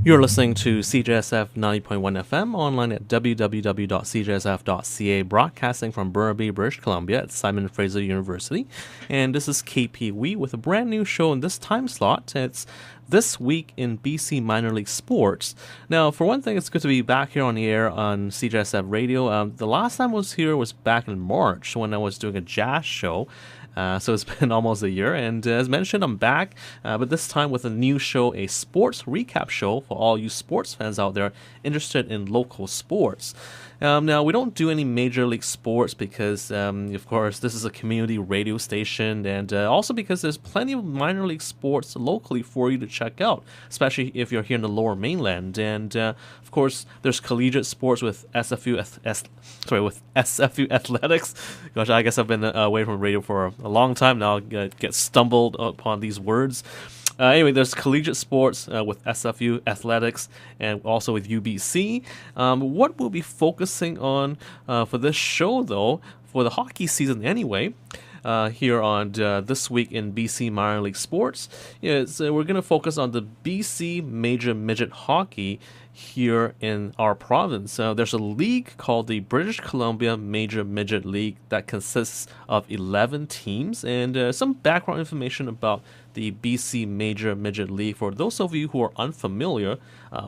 You're listening to CJSF 90.1 FM online at www.cjsf.ca, broadcasting from Burnaby, British Columbia at Simon Fraser University. And this is KP Wee with a brand new show in this time slot. It's This Week in BC Minor League Sports. Now, for one thing, it's good to be back here on the air on CJSF Radio. The last time I was here was back in March when I was doing a jazz show. So it's been almost a year, and as mentioned, I'm back, but this time with a new show, a sports recap show for all you sports fans out there interested in local sports. Now, we don't do any major league sports because, of course, this is a community radio station, and also because there's plenty of minor league sports locally for you to check out, especially if you're here in the Lower Mainland. And of course, there's collegiate sports with SFU athletics. Gosh, I guess I've been away from radio for a long time now. Get stumbled upon these words. Anyway, there's collegiate sports with SFU athletics and also with UBC. What we'll be focusing on for this show, though, for the hockey season anyway, here on This Week in BC Minor League Sports, is we're going to focus on the BC Major Midget Hockey here in our province. There's a league called the British Columbia Major Midget League that consists of 11 teams, and some background information about the BC Major Midget League for those of you who are unfamiliar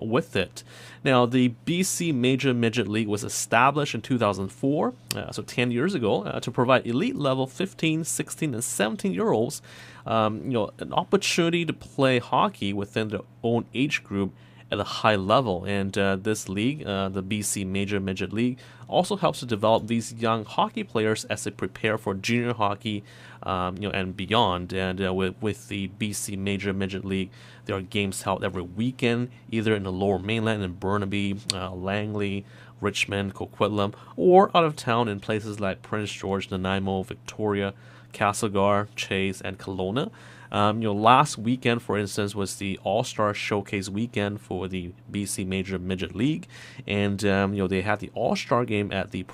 with it. Now, the BC Major Midget League was established in 2004, so 10 years ago, to provide elite level 15, 16, and 17-year-olds an opportunity to play hockey within their own age group at a high level. And this league, the BC Major Midget League, also helps to develop these young hockey players as they prepare for junior hockey, and beyond. And with the BC Major Midget League, there are games held every weekend, either in the Lower Mainland in Burnaby, Langley, Richmond, Coquitlam, or out of town in places like Prince George, Nanaimo, Victoria, Castlegar, Chase, and Kelowna. Last weekend, for instance, was the All-Star Showcase weekend for the BC Major Midget League, and they had the All-Star game at the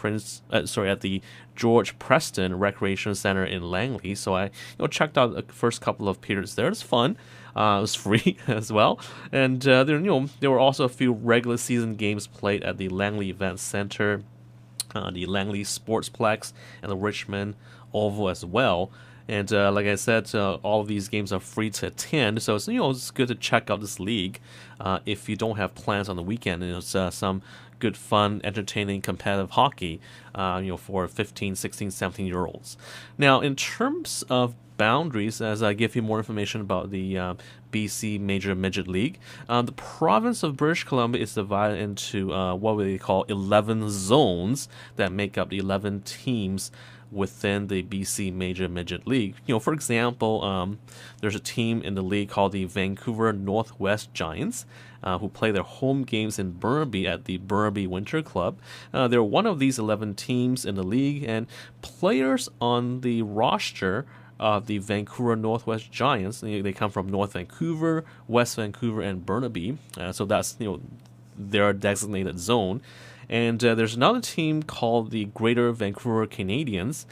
at the George Preston Recreation Center in Langley. So I checked out the first couple of periods there. It's fun. It was free as well, and there were also a few regular season games played at the Langley Event Center, the Langley Sportsplex, and the Richmond Oval as well. And like I said, all of these games are free to attend, so it's good to check out this league if you don't have plans on the weekend. It's some good, fun, entertaining, competitive hockey, for 15, 16, 17-year-olds. Now, in terms of boundaries, as I give you more information about the BC Major Midget League, the province of British Columbia is divided into what we call 11 zones that make up the 11 teams within the BC Major Midget League. For example, there's a team in the league called the Vancouver Northwest Giants, who play their home games in Burnaby at the Burnaby Winter Club. They're one of these 11 teams in the league, and players on the roster of the Vancouver Northwest Giants, they come from North Vancouver, West Vancouver, and Burnaby. So that's their designated zone. And there's another team called the Greater Vancouver Canadians,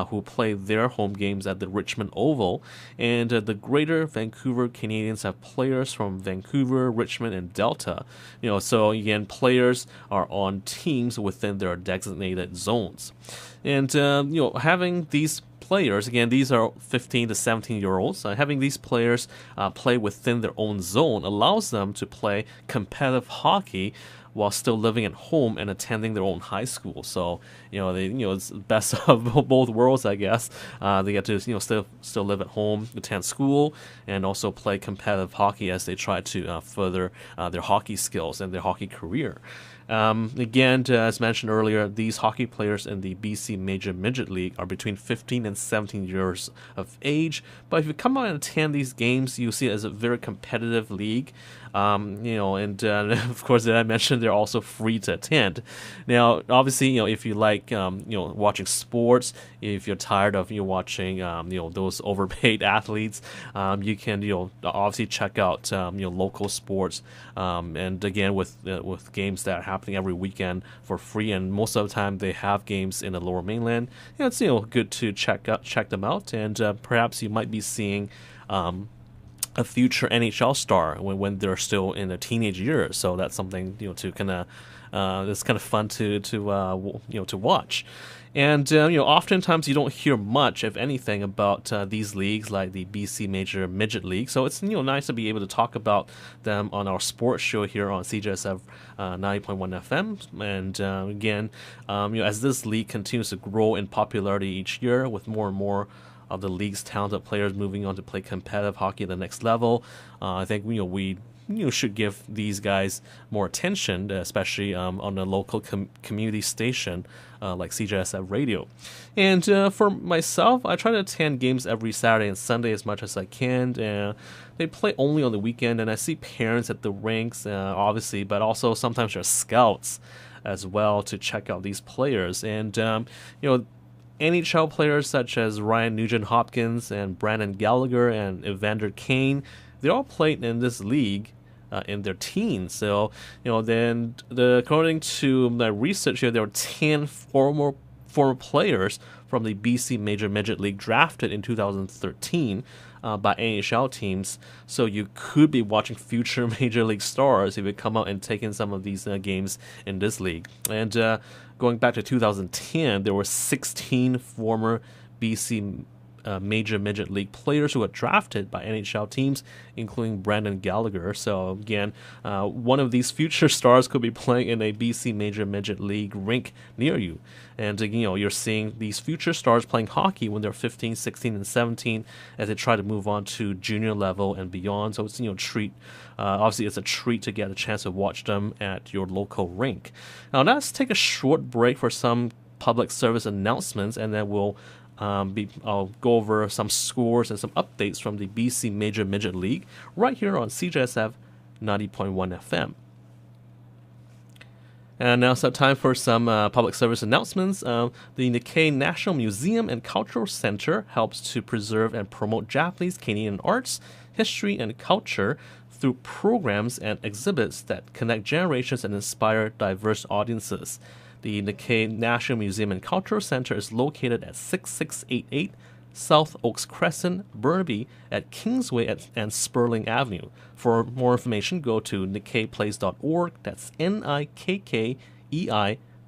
who play their home games at the Richmond Oval. And the Greater Vancouver Canadians have players from Vancouver, Richmond, and Delta. So again, players are on teams within their designated zones. And having these players, again, these are 15 to 17-year-olds, having these players play within their own zone allows them to play competitive hockey while still living at home and attending their own high school. So it's the best of both worlds, I guess. They get to still live at home, attend school, and also play competitive hockey as they try to further their hockey skills and their hockey career. Again, as mentioned earlier, these hockey players in the BC Major Midget League are between 15 and 17 years of age. But if you come out and attend these games, you'll see it as a very competitive league. And of course, as I mentioned, they're also free to attend. Now, obviously, if you like, watching sports, if you're tired of watching, those overpaid athletes, you can, obviously check out, local sports. And again, with games that are happening every weekend for free, and most of the time they have games in the Lower Mainland. It's good to check them out, and perhaps you might be seeing a future NHL star when they're still in their teenage years. So that's something to kind of it's kind of fun to watch. And oftentimes you don't hear much, if anything, about these leagues like the BC Major Midget League. So it's nice to be able to talk about them on our sports show here on CJSF 90.1 FM. And again, as this league continues to grow in popularity each year, with more and more of the league's talented players moving on to play competitive hockey at the next level, I think we should give these guys more attention, especially on a local community station like CJSF Radio. And for myself, I try to attend games every Saturday and Sunday as much as I can. They play only on the weekend, and I see parents at the rinks, obviously, but also sometimes there's scouts as well to check out these players. And NHL players such as Ryan Nugent-Hopkins and Brandon Gallagher and Evander Kane, they all played in this league in their teens. So, according to my research here, there were 10 former players from the BC Major Midget League drafted in 2013 by NHL teams. So you could be watching future Major League stars if you come out and take in some of these games in this league. And going back to 2010, there were 16 former BC Major Midget League players who were drafted by NHL teams, including Brandon Gallagher. So again, one of these future stars could be playing in a BC Major Midget League rink near you. And you're seeing these future stars playing hockey when they're 15, 16, and 17 as they try to move on to junior level and beyond. So it's treat. Obviously, it's a treat to get a chance to watch them at your local rink. Now let's take a short break for some public service announcements, and then I'll go over some scores and some updates from the BC Major Midget League right here on CJSF 90.1 FM. And now it's time for some public service announcements. The Nikkei National Museum and Cultural Center helps to preserve and promote Japanese Canadian arts, history, and culture through programs and exhibits that connect generations and inspire diverse audiences. The Nikkei National Museum and Cultural Center is located at 6688 South Oaks Crescent, Burnaby, at Kingsway and Sperling Avenue. For more information, go to nikkeiplace.org. That's NIKKEI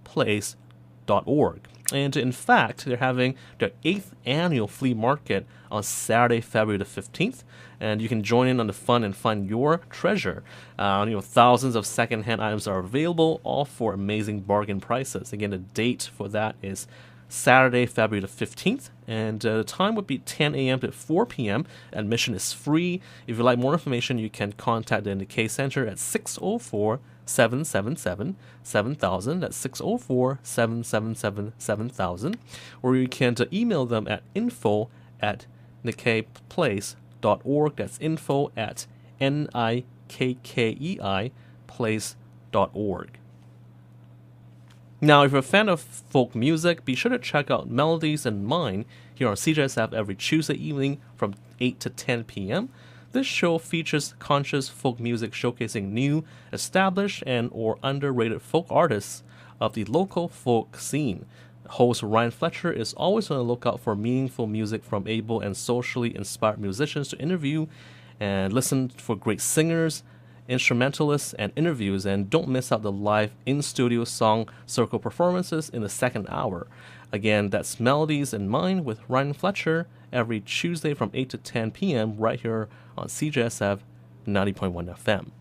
place.org. And in fact, they're having their 8th annual flea market on Saturday, February the 15th. And you can join in on the fun and find your treasure. Thousands of secondhand items are available, all for amazing bargain prices. Again, the date for that is Saturday, February the 15th, and the time would be 10 a.m. to 4 p.m. Admission is free. If you'd like more information, you can contact the Nikkei Center at 604-777-7000. That's 604-777-7000. Or you can email them at info@nikkeiplace.org. That's info@nikkeiplace.org. Now, if you're a fan of folk music, be sure to check out Melodies in Mind here on CJSF every Tuesday evening from 8 to 10 p.m. This show features conscious folk music showcasing new, established, and or underrated folk artists of the local folk scene. Host Ryan Fletcher is always on the lookout for meaningful music from able and socially inspired musicians to interview, and listen for great singers, instrumentalists, and interviews, and don't miss out the live in-studio song circle performances in the second hour. Again, that's Melodies in Mind with Ryan Fletcher every Tuesday from 8 to 10 p.m. right here on CJSF 90.1 FM.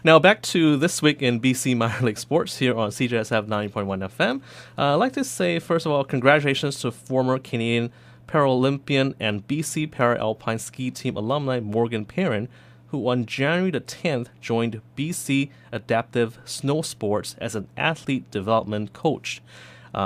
Now back to this week in BC minor league sports here on CJSF 90.1 FM. I'd like to say, first of all, congratulations to former Canadian Paralympian and BC Para-Alpine Ski Team alumni Morgan Perrin, who on January the 10th joined BC Adaptive Snow Sports as an athlete development coach.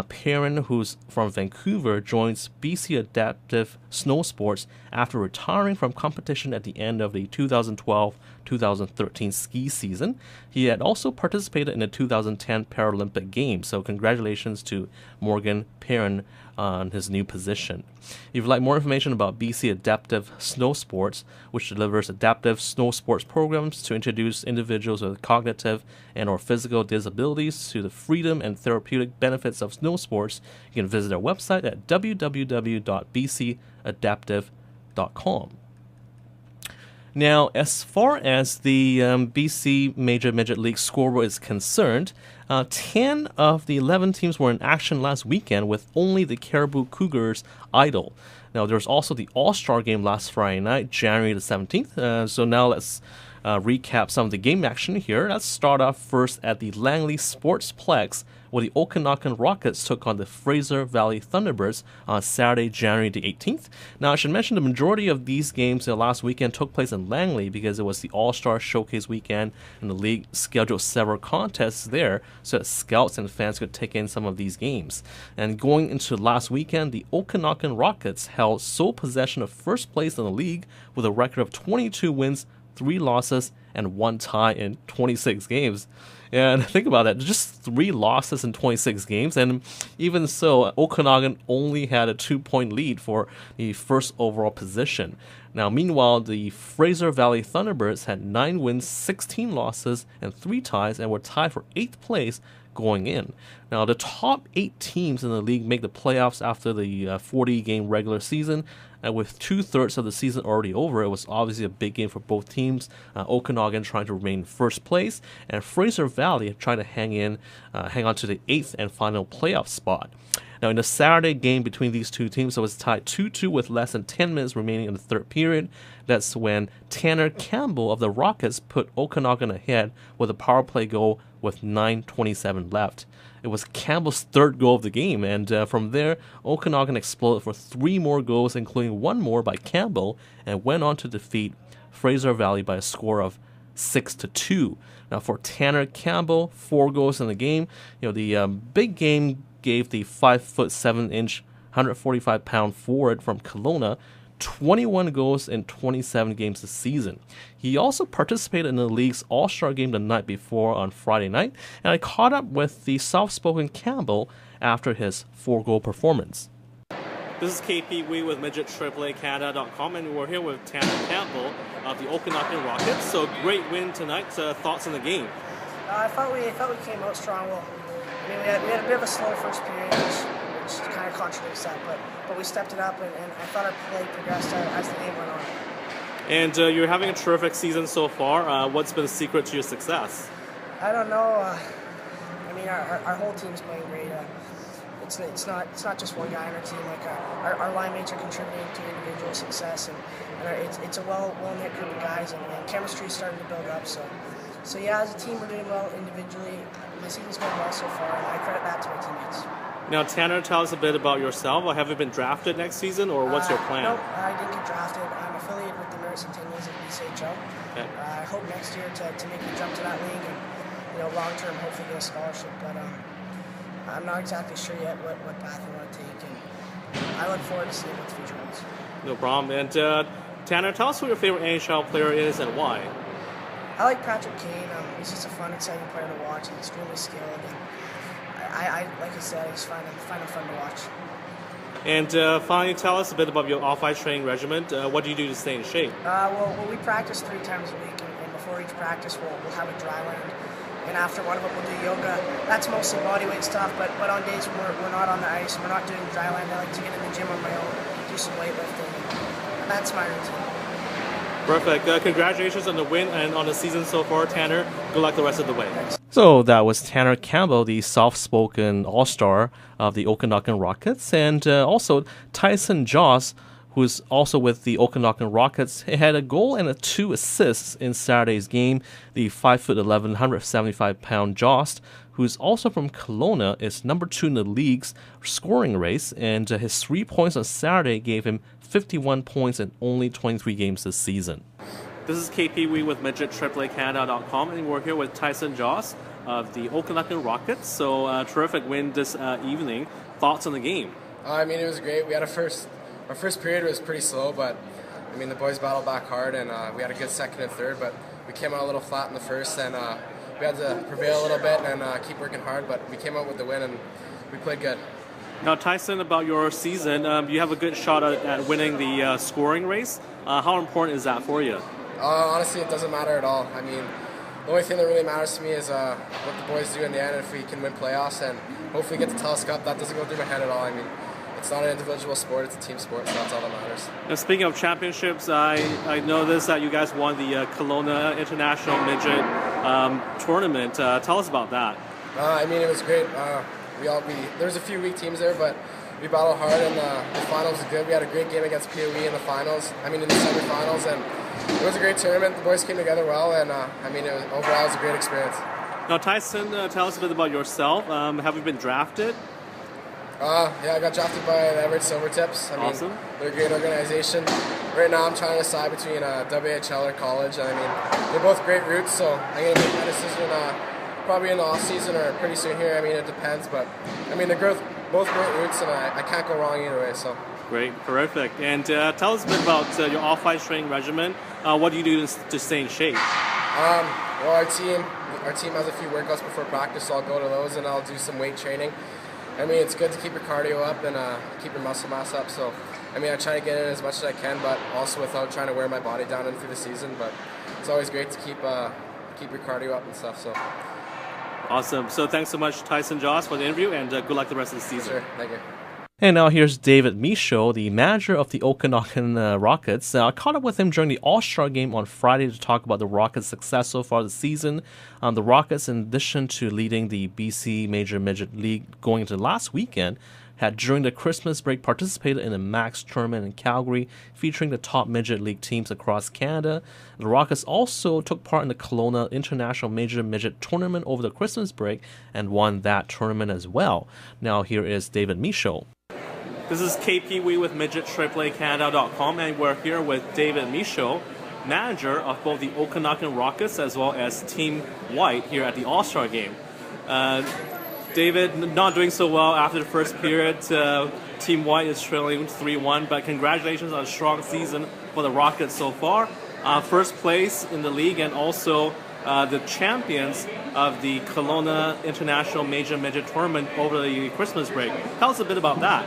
Perrin, who's from Vancouver, joins BC Adaptive Snow Sports after retiring from competition at the end of the 2012-2013 ski season. He had also participated in the 2010 Paralympic Games, so congratulations to Morgan Perrin on his new position. If you'd like more information about BC Adaptive Snow Sports, which delivers adaptive snow sports programs to introduce individuals with cognitive and or physical disabilities to the freedom and therapeutic benefits of snow sports, you can visit our website at www.bcadaptive.com. Now, as far as the BC Major Midget League scoreboard is concerned, 10 of the 11 teams were in action last weekend, with only the Caribou Cougars idle. Now, there was also the All-Star game last Friday night, January the 17th. So now let's recap some of the game action here. Let's start off first at the Langley Sportsplex, where the Okanagan Rockets took on the Fraser Valley Thunderbirds on Saturday, January the 18th. Now, I should mention the majority of these games last weekend took place in Langley because it was the All-Star Showcase weekend, and the league scheduled several contests there so that scouts and fans could take in some of these games. And going into last weekend, the Okanagan Rockets held sole possession of first place in the league with a record of 22 wins, 3 losses, and 1 tie in 26 games. And think about that, just 3 losses in 26 games, and even so, Okanagan only had a 2-point lead for the first overall position. Now, meanwhile, the Fraser Valley Thunderbirds had 9 wins, 16 losses, and 3 ties, and were tied for 8th place going in. Now, the top 8 teams in the league make the playoffs after the 40-game regular season. And with 2/3 of the season already over, it was obviously a big game for both teams. Okanagan trying to remain first place, and Fraser Valley trying to hang on to the 8th and final playoff spot. Now, in the Saturday game between these two teams, it was tied 2-2 with less than 10 minutes remaining in the third period. That's when Tanner Campbell of the Rockets put Okanagan ahead with a power play goal with 9:27 left. It was Campbell's 3rd goal of the game, and from there, Okanagan exploded for 3 more goals, including 1 more by Campbell, and went on to defeat Fraser Valley by a score of 6-2. Now, for Tanner Campbell, 4 goals in the game. The big game gave the 5'7" 145-pound forward from Kelowna 21 goals in 27 games this season. He also participated in the league's All-Star game the night before on Friday night, and I caught up with the soft-spoken Campbell after his 4-goal performance. This is KP Wee with MidgetAAACanada.com, and we're here with Tanner Campbell of the Okanagan Rockets. So great win tonight. Thoughts on the game? I thought we came out strong. Well, we had a bit of a slow first period, which kind of contradicts that, but we stepped it up, and I thought our play progressed as the game went on. And you're having a terrific season so far. What's been the secret to your success? I don't know. Our whole team's playing great. It's not just one guy on our team. Like our line mates are contributing to individual success, and it's a well-knit group of guys, and chemistry is starting to build up. So yeah, as a team, we're doing well individually. My season's going well so far, and I credit that to my teammates. Now, Tanner, tell us a bit about yourself. Have you been drafted next season, or what's your plan? No, I didn't get drafted. I'm affiliated with the Nursing Centennials at BCHL. Okay. I hope next year to make the jump to that league and long term hopefully get a scholarship. But I'm not exactly sure yet what path I want to take, and I look forward to seeing what the future holds. No problem. And Tanner, tell us who your favorite NHL player is and why. I like Patrick Kane. He's just a fun, exciting player to watch. He's extremely skilled. And I like I said, I just find him fun to watch. And finally, tell us a bit about your off-ice training regimen. What do you do to stay in shape? Well, we practice 3 times a week, and before each practice, we'll have a dry land. And after one of them, we'll do yoga. That's mostly body weight stuff, but on days when we're not on the ice, we're not doing dry land, I like to get in the gym on my own, do some weightlifting. And that's my routine. Perfect. Congratulations on the win and on the season so far, Tanner. Good luck the rest of the way. Thanks. So that was Tanner Campbell, the soft-spoken all-star of the Okanagan Rockets, and also Tyson Joss, who's also with the Okanagan Rockets. He had a goal and 2 assists in Saturday's game. The 5'11", 175-pound Jost, who's also from Kelowna, is number 2 in the league's scoring race, and his 3 points on Saturday gave him 51 points in only 23 games this season. This is KP Wee with MidgetAAACanada.com, and we're here with Tyson Joss of the Okanagan Rockets. So terrific win this evening. Thoughts on the game? It was great. We had our first period was pretty slow, but the boys battled back hard, and we had a good second and third, but we came out a little flat in the first, and we had to prevail a little bit and keep working hard, but we came out with the win, and we played good. Now, Tyson, about your season, you have a good shot at winning the scoring race. How important is that for you? Honestly, it doesn't matter at all. The only thing that really matters to me is what the boys do in the end, if we can win playoffs and hopefully get the Telus Cup. That doesn't go through my head at all. it's not an individual sport; it's a team sport, so that's all that matters. Now, speaking of championships, I noticed that you guys won the Kelowna International Midget Tournament. Tell us about that. I mean, it was great. There was a few weak teams there, but we battled hard, and the finals was good. We had a great game against POE in the finals. I mean, in the semifinals, and it was a great tournament. The boys came together well, and I mean, overall, it was a great experience. Now, Tyson, tell us a bit about yourself. Have you been drafted? Yeah, I got drafted by the Everett Silvertips. I mean, awesome. They're a great organization. Right now, I'm trying to decide between WHL or college. I mean, they're both great routes, so I'm going to make my decision probably in the off season or pretty soon here. I mean, it depends, but I mean, they're both great routes, and I can't go wrong either way. So great, terrific. And tell us a bit about your off-ice training regimen. What do you do to stay in shape? Well, our team has a few workouts before practice, so I'll go to those and I'll do some weight training. I mean, it's good to keep your cardio up and keep your muscle mass up. So, I mean, I try to get in as much as I can, but also without trying to wear my body down in through the season. But it's always great to keep your cardio up and stuff. So. Awesome. So thanks so much, Tyson Joss, for the interview, and good luck the rest of the season. Sure. Thank you. And now here's David Michaud, the manager of the Okanagan Rockets. I caught up with him during the All-Star game on Friday to talk about the Rockets' success so far this season. The Rockets, in addition to leading the BC Major Midget League going into last weekend, had during the Christmas break participated in a Max tournament in Calgary featuring the top Midget League teams across Canada. The Rockets also took part in the Kelowna International Major Midget Tournament over the Christmas break and won that tournament as well. Now here is David Michaud. This is KP Wee with MidgetAAACanada.com, and we're here with David Michaud, manager of both the Okanagan Rockets as well as Team White here at the All-Star game. David, not doing so well after the first period. Team White is trailing 3-1, but congratulations on a strong season for the Rockets so far. First place in the league and also the champions of the Kelowna International Major Midget Tournament over the Christmas break. Tell us a bit about that.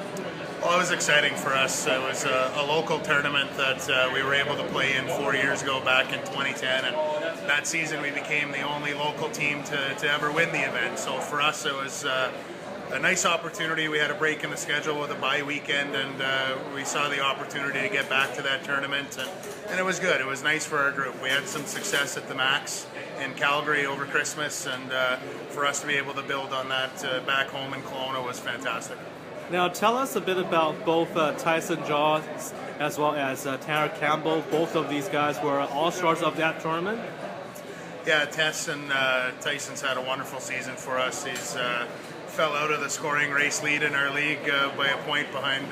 Well, it was exciting for us. It was a local tournament that we were able to play in 4 years ago, back in 2010, and that season we became the only local team to ever win the event. So for us, it was a nice opportunity. We had a break in the schedule with a bye weekend, and we saw the opportunity to get back to that tournament, and it was good. It was nice for our group. We had some success at the Max in Calgary over Christmas, and for us to be able to build on that back home in Kelowna was fantastic. Now tell us a bit about both Tyson Jaws as well as Tanner Campbell. Both of these guys were all-stars of that tournament. Yeah, Tyson's had a wonderful season for us. He's fell out of the scoring race lead in our league by a point behind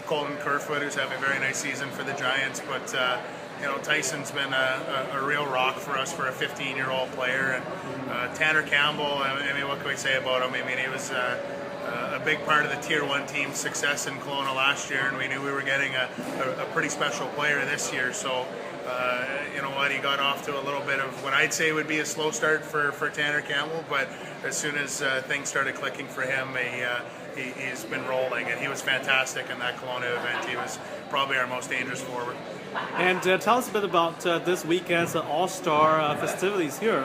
Colton Kerfoot, who's having a very nice season for the Giants. But Tyson's been a real rock for us for a 15-year-old player. And Tanner Campbell, I mean, what can we say about him? I mean, he was a big part of the Tier 1 team's success in Kelowna last year, and we knew we were getting a pretty special player this year. So, you know what, he got off to a little bit of what I'd say would be a slow start for Tanner Campbell, but as soon as things started clicking for him, he's been rolling, and he was fantastic in that Kelowna event. He was probably our most dangerous forward. And tell us a bit about this weekend's All-Star festivities here.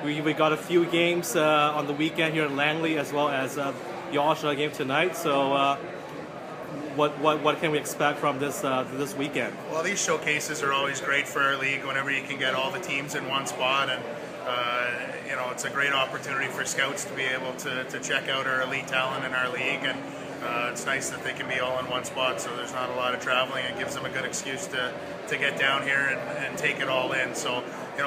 We got a few games on the weekend here in Langley, as well as the All-Star game tonight. So what can we expect from this weekend? Well, these showcases are always great for our league whenever you can get all the teams in one spot, and it's a great opportunity for scouts to be able to check out our elite talent in our league, and it's nice that they can be all in one spot, so there's not a lot of traveling. It gives them a good excuse to get down here and take it all in. So,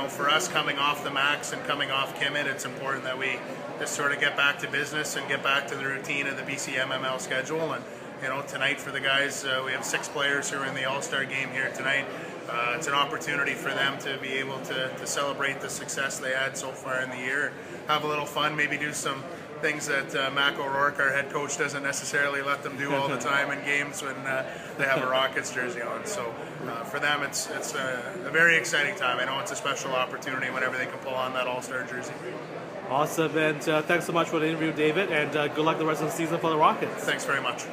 for us coming off the Max and coming off Kimmit, it's important that we just sort of get back to business and get back to the routine of the BC MML schedule. And tonight for the guys, we have 6 players who are in the All-Star game here tonight. It's an opportunity for them to be able to celebrate the success they had so far in the year, have a little fun, maybe do some things that Mac O'Rourke, our head coach, doesn't necessarily let them do all the time in games when they have a Rockets jersey on. So for them, it's a very exciting time. I know it's a special opportunity whenever they can pull on that All-Star jersey. Awesome, and thanks so much for the interview, David, and good luck the rest of the season for the Rockets. Thanks very much.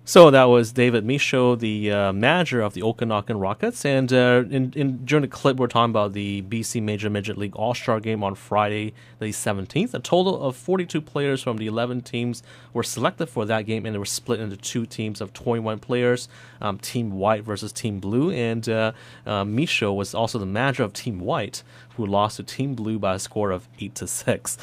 So that was David Michaud, the manager of the Okanagan Rockets, and during the clip we're talking about the BC Major Midget League All-Star Game on Friday the 17th. A total of 42 players from the 11 teams were selected for that game, and they were split into two teams of 21 players, Team White versus Team Blue, and Michaud was also the manager of Team White, who lost to Team Blue by a score of 8-6.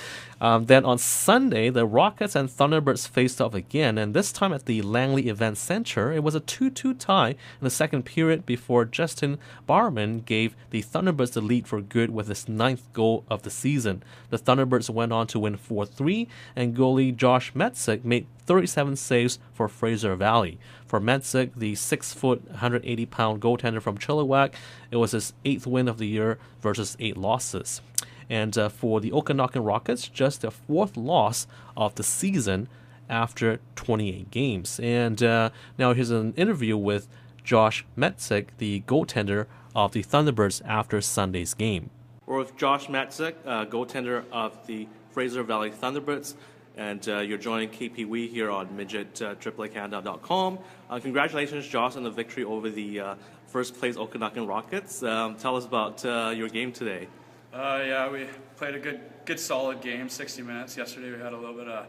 Then on Sunday, the Rockets and Thunderbirds faced off again, and this time at the Langley Event Center. It was a 2-2 tie in the second period before Justin Barman gave the Thunderbirds the lead for good with his 9th goal of the season. The Thunderbirds went on to win 4-3, and goalie Josh Metzik made 37 saves for Fraser Valley. For Metzik, the 6-foot, 180-pound goaltender from Chilliwack, it was his 8th win of the year versus 8 losses. And for the Okanagan Rockets, just their 4th loss of the season after 28 games. And now here's an interview with Josh Metzik, the goaltender of the Thunderbirds after Sunday's game. We're with Josh Metzik, goaltender of the Fraser Valley Thunderbirds, and you're joining KPW here on MidgetAAACanada.com. Congratulations, Josh, on the victory over the first place Okanagan Rockets. Tell us about your game today. Yeah, we played a good solid game, 60 minutes. Yesterday we had a little bit of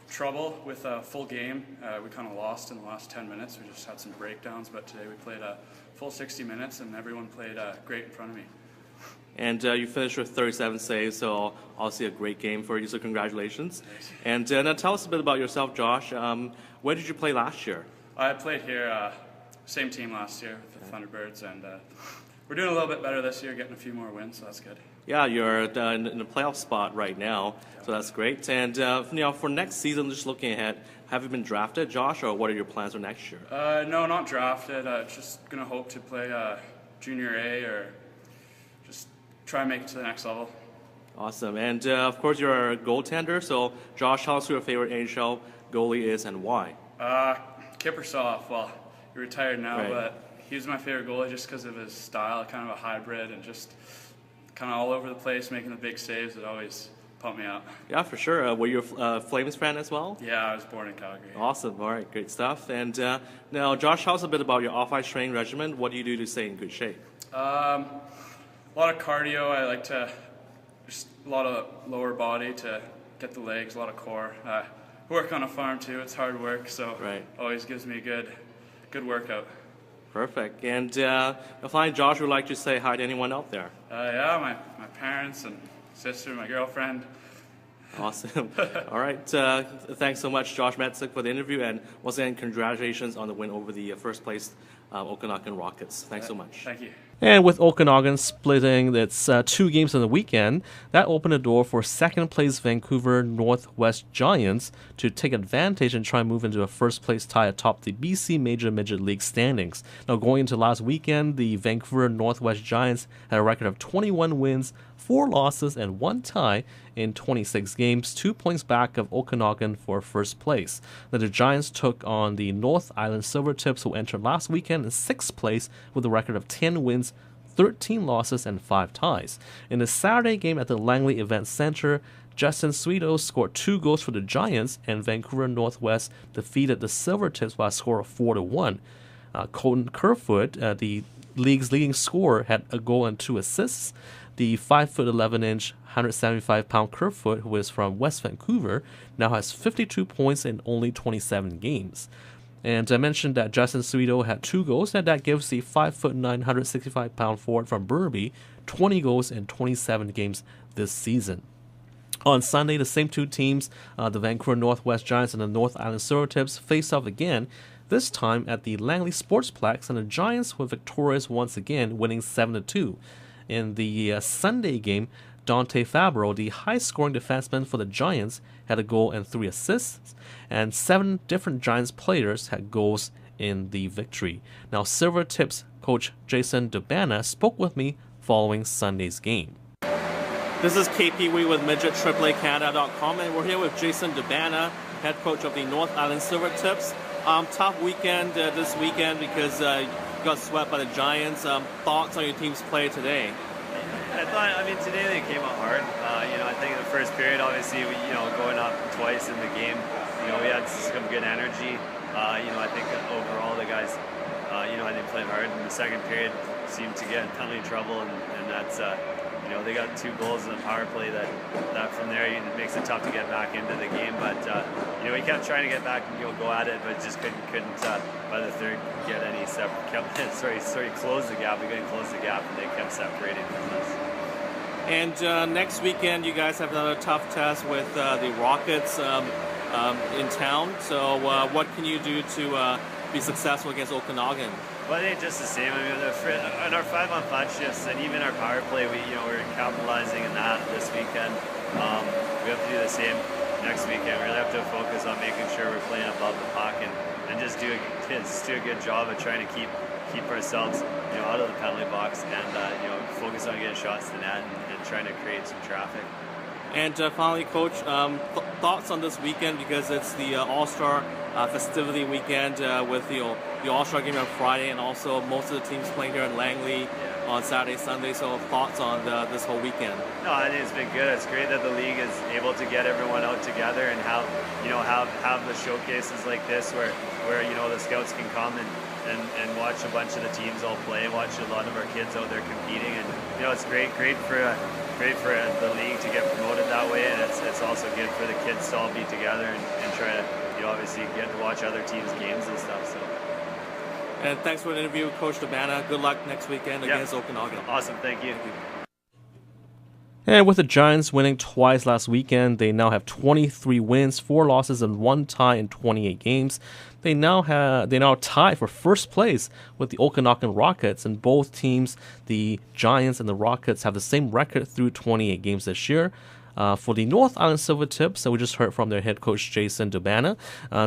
trouble with a full game. We kind of lost in the last 10 minutes. We just had some breakdowns, but today we played a full 60 minutes, and everyone played great in front of me. And you finished with 37 saves, so obviously a great game for you, so congratulations. Thanks. And now tell us a bit about yourself, Josh. Where did you play last year? I played here, same team last year with the Thunderbirds, and we're doing a little bit better this year, getting a few more wins, so that's good. Yeah, you're in the playoff spot right now, so that's great. And for next season, just looking ahead, have you been drafted, Josh, or what are your plans for next year? No, not drafted. Just going to hope to play Junior A or just try and make it to the next level. Awesome. And of course, you're a goaltender, so Josh, tell us who your favorite NHL goalie is and why. Kippersoff, well, he retired now, Right. But he was my favorite goalie just because of his style, kind of a hybrid and just kind of all over the place, making the big saves. It always pumped me up. Yeah, for sure. Were you a Flames fan as well? Yeah, I was born in Calgary. Awesome. All right, great stuff. And now, Josh, tell us a bit about your off-ice training regimen. What do you do to stay in good shape? A lot of cardio. I like to just a lot of lower body to get the legs, a lot of core. Work on a farm too. It's hard work, so Right. Always gives me a good workout. Perfect. And finally, Josh would like to say hi to anyone out there. Yeah, my parents and sister, my girlfriend. Awesome. All right. Thanks so much, Josh Metzik, for the interview. And once again, congratulations on the win over the first place Okanagan Rockets. Thanks so much. Thank you. And with Okanagan splitting its 2 games on the weekend, that opened the door for second-place Vancouver Northwest Giants to take advantage and try and move into a first-place tie atop the BC Major Midget League standings. Now, going into last weekend, the Vancouver Northwest Giants had a record of 21 wins, 4 losses, and 1 tie in 26 games, 2 points back of Okanagan for first place. Now, the Giants took on the North Island Silvertips, who entered last weekend in 6th place with a record of 10 wins, 13 losses, and 5 ties. In the Saturday game at the Langley Event Center, Justin Sweeto scored 2 goals for the Giants, and Vancouver Northwest defeated the Silvertips by a score of 4-1. Colton Kerfoot, the league's leading scorer, had a goal and 2 assists. The 5'11", 175-pound Kerfoot, who is from West Vancouver, now has 52 points in only 27 games. And I mentioned that Justin Sweeto had 2 goals, and that gives the 5'9", 165-pound forward from Burnaby 20 goals in 27 games this season. On Sunday, the same 2 teams, the Vancouver Northwest Giants and the North Island Silvertips, faced off again, this time at the Langley Sportsplex, and the Giants were victorious once again, winning 7-2. In the Sunday game, Dante Fabro, the high-scoring defenseman for the Giants, had a goal and 3 assists, and 7 different Giants players had goals in the victory. Now, Silvertips coach Jason Dubana spoke with me following Sunday's game. This is KPW with MidgetAAACanada.com, and we're here with Jason Dubana, head coach of the North Island Silvertips. Tough weekend this weekend because you got swept by the Giants. Thoughts on your team's play today? Today they came out hard. I think in the first period, obviously, going up twice in the game, we had some good energy. I think overall the guys, I think played hard. In the second period, seemed to get in penalty trouble, and that's they got 2 goals in the power play that from there it makes it tough to get back into the game. But we kept trying to get back and go at it, but just couldn't by the third get any close the gap. We couldn't close the gap, and they kept separating from us. And next weekend, you guys have another tough test with the Rockets in town. So what can you do to be successful against Okanagan? Well, I think just the same. I mean, on our 5-on-5 shifts and even our power play, we're capitalizing on that this weekend. We have to do the same next weekend. We really have to focus on making sure we're playing above the puck and just do a good job of trying to keep ourselves out of the penalty box and focus on getting shots to net and trying to create some traffic. And finally, Coach, thoughts on this weekend, because it's the All-Star festivity weekend with the All-Star game on Friday, and also most of the teams playing here in Langley on Saturday, Sunday. So thoughts on this whole weekend? No, I think it's been good. It's great that the league is able to get everyone out together and have the showcases like this where the scouts can come and watch a bunch of the teams all play, watch a lot of our kids out there competing, and it's great for the league to get promoted that way, and it's also good for the kids to all be together and try to obviously get to watch other teams' games and stuff. So. And thanks for the interview, Coach DeBanna. Good luck next weekend against Okanagan. Awesome, thank you. And with the Giants winning twice last weekend, they now have 23 wins, 4 losses, and 1 tie in 28 games. They now tie for first place with the Okanagan Rockets, and both teams, the Giants and the Rockets, have the same record through 28 games this year. For the North Island Silvertips, we just heard from their head coach Jason DeBanna.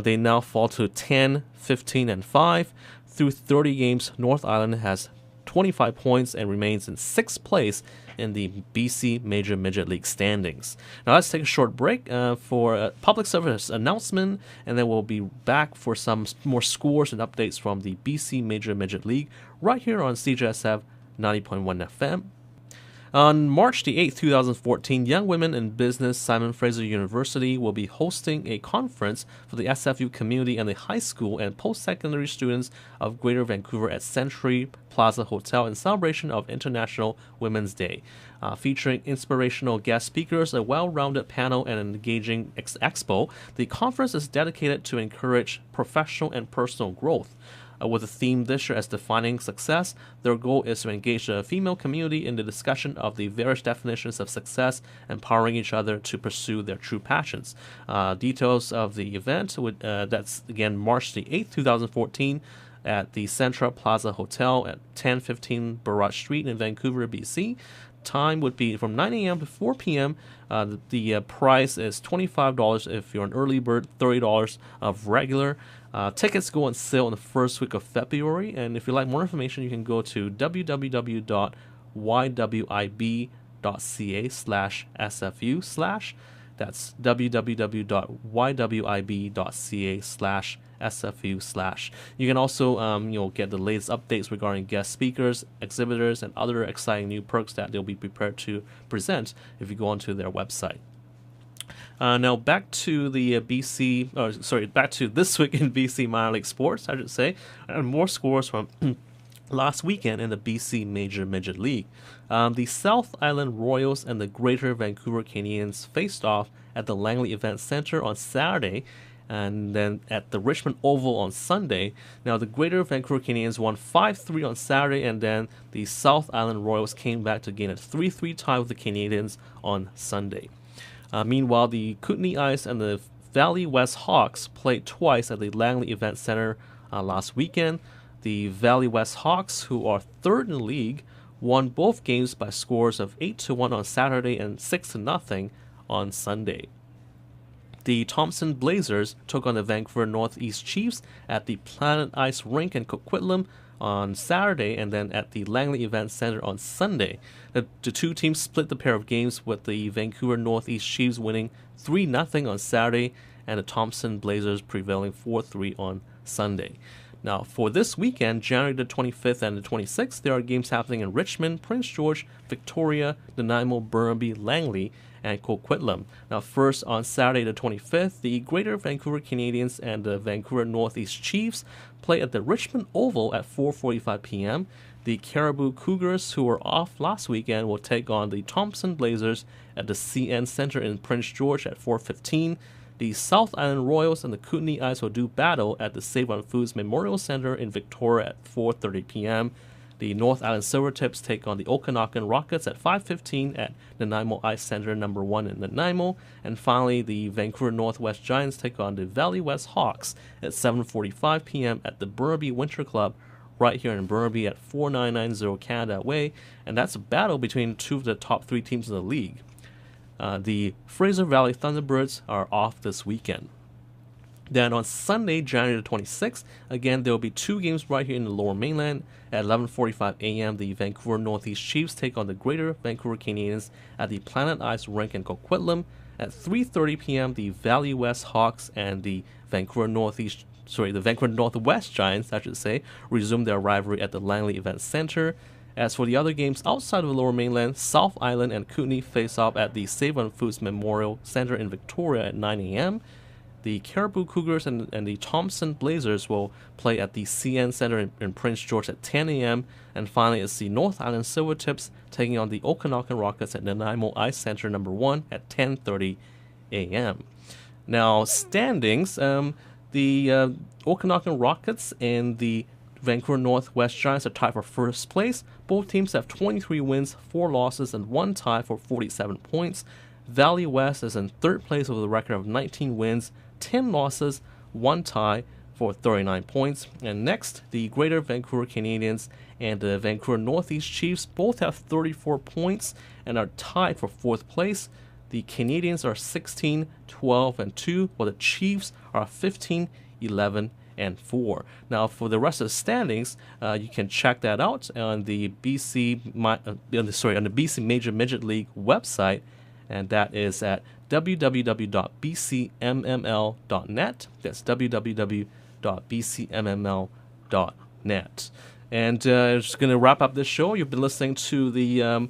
They now fall to 10, 15, and 5. Through 30 games, North Island has 25 points and remains in 6th place in the BC Major Midget League standings. Now let's take a short break for a public service announcement, and then we'll be back for some more scores and updates from the BC Major Midget League right here on CJSF 90.1 FM. On March the 8th, 2014, Young Women in Business Simon Fraser University will be hosting a conference for the SFU community and the high school and post-secondary students of Greater Vancouver at Century Plaza Hotel in celebration of International Women's Day. Featuring inspirational guest speakers, a well-rounded panel, and an engaging expo, the conference is dedicated to encourage professional and personal growth. With a theme this year as defining success, their goal is to engage the female community in the discussion of the various definitions of success, empowering each other to pursue their true passions. Details of the event, that's again March the 8th, 2014, at the Centra Plaza Hotel at 1015 Barrage Street in Vancouver, BC. Time would be from 9 a.m. to 4 p.m. The price is $25 if you're an early bird, $30 of regular. Tickets go on sale in the first week of February, and if you'd like more information, you can go to www.ywib.ca/SFU/ That's www.ywib.ca/SFU/. You can also get the latest updates regarding guest speakers, exhibitors, and other exciting new perks that they'll be prepared to present if you go onto their website. Now back to the back to this week in BC minor league sports, I should say, and more scores from last weekend in the BC Major Midget League. The South Island Royals and the Greater Vancouver Canadians faced off at the Langley Event Center on Saturday, and then at the Richmond Oval on Sunday. Now the Greater Vancouver Canadians won 5-3 on Saturday, and then the South Island Royals came back to gain a 3-3 tie with the Canadians on Sunday. Meanwhile, the Kootenay Ice and the Valley West Hawks played twice at the Langley Event Center last weekend. The Valley West Hawks, who are third in the league, won both games by scores of 8-1 on Saturday and 6-0 on Sunday. The Thompson Blazers took on the Vancouver Northeast Chiefs at the Planet Ice Rink in Coquitlam on Saturday, and then at the Langley Event Center on Sunday. The two teams split the pair of games, with the Vancouver Northeast Chiefs winning 3-0 on Saturday and the Thompson Blazers prevailing 4-3 on Sunday. Now, for this weekend, January the 25th and the 26th, there are games happening in Richmond, Prince George, Victoria, Nanaimo, Burnaby, Langley, and Coquitlam. Now, first on Saturday the 25th, the Greater Vancouver Canadians and the Vancouver Northeast Chiefs play at the Richmond Oval at 4:45 p.m. The Caribou Cougars, who were off last weekend, will take on the Thompson Blazers at the CN Centre in Prince George at 4:15. The South Island Royals and the Kootenay Ice will do battle at the Save-On Foods Memorial Centre in Victoria at 4:30 p.m. The North Island Silvertips take on the Okanagan Rockets at 5:15 at Nanaimo Ice Centre No. 1 in Nanaimo. And finally, the Vancouver Northwest Giants take on the Valley West Hawks at 7:45 p.m. at the Burnaby Winter Club right here in Burnaby at 4990 Canada Way. And that's a battle between two of the top three teams in the league. The Fraser Valley Thunderbirds are off this weekend. Then on Sunday, January the 26th, again, there will be two games right here in the Lower Mainland. At 11:45 a.m., the Vancouver Northeast Chiefs take on the Greater Vancouver Canadians at the Planet Ice rink in Coquitlam. At 3:30 p.m., the Valley West Hawks and the Vancouver Northwest Giants, resume their rivalry at the Langley Event Center. As for the other games outside of the Lower Mainland, South Island and Kootenay face off at the Save-On Foods Memorial Center in Victoria at 9 a.m. The Caribou Cougars and the Thompson Blazers will play at the CN Center in Prince George at 10 a.m. And finally, it's the North Island Silvertips taking on the Okanagan Rockets at Nanaimo Ice Center No. 1 at 10:30 a.m. Now, standings, the Okanagan Rockets and the Vancouver Northwest Giants are tied for first place. Both teams have 23 wins, 4 losses, and 1 tie for 47 points. Valley West is in third place with a record of 19 wins, 10 losses, 1 tie for 39 points. And next, the Greater Vancouver Canadians and the Vancouver Northeast Chiefs both have 34 points and are tied for fourth place. The Canadians are 16, 12, and 2, while the Chiefs are 15, 11, and 4. Now, for the rest of the standings, you can check that out on the BC Major Midget League website, and that is at www.bcmml.net. That's www.bcmml.net. And just going to wrap up this show. You've been listening to the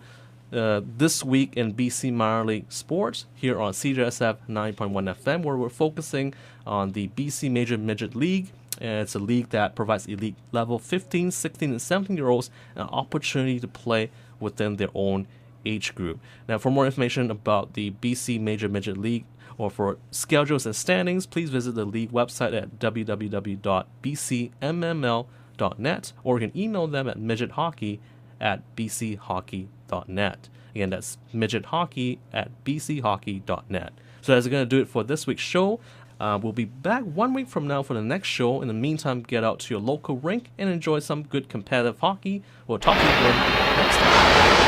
This Week in BC Minor League Sports here on CJSF 9.1 FM, where we're focusing on the BC Major Midget League. And it's a league that provides elite level 15, 16, and 17-year-olds an opportunity to play within their own age group. Now, for more information about the BC Major Midget League or for schedules and standings, please visit the league website at www.bcmml.net, or you can email them at midgethockey@bchockey.net. Again, that's midgethockey@bchockey.net. So that's going to do it for this week's show. We'll be back 1 week from now for the next show. In the meantime, get out to your local rink and enjoy some good competitive hockey. We'll talk to you again next time.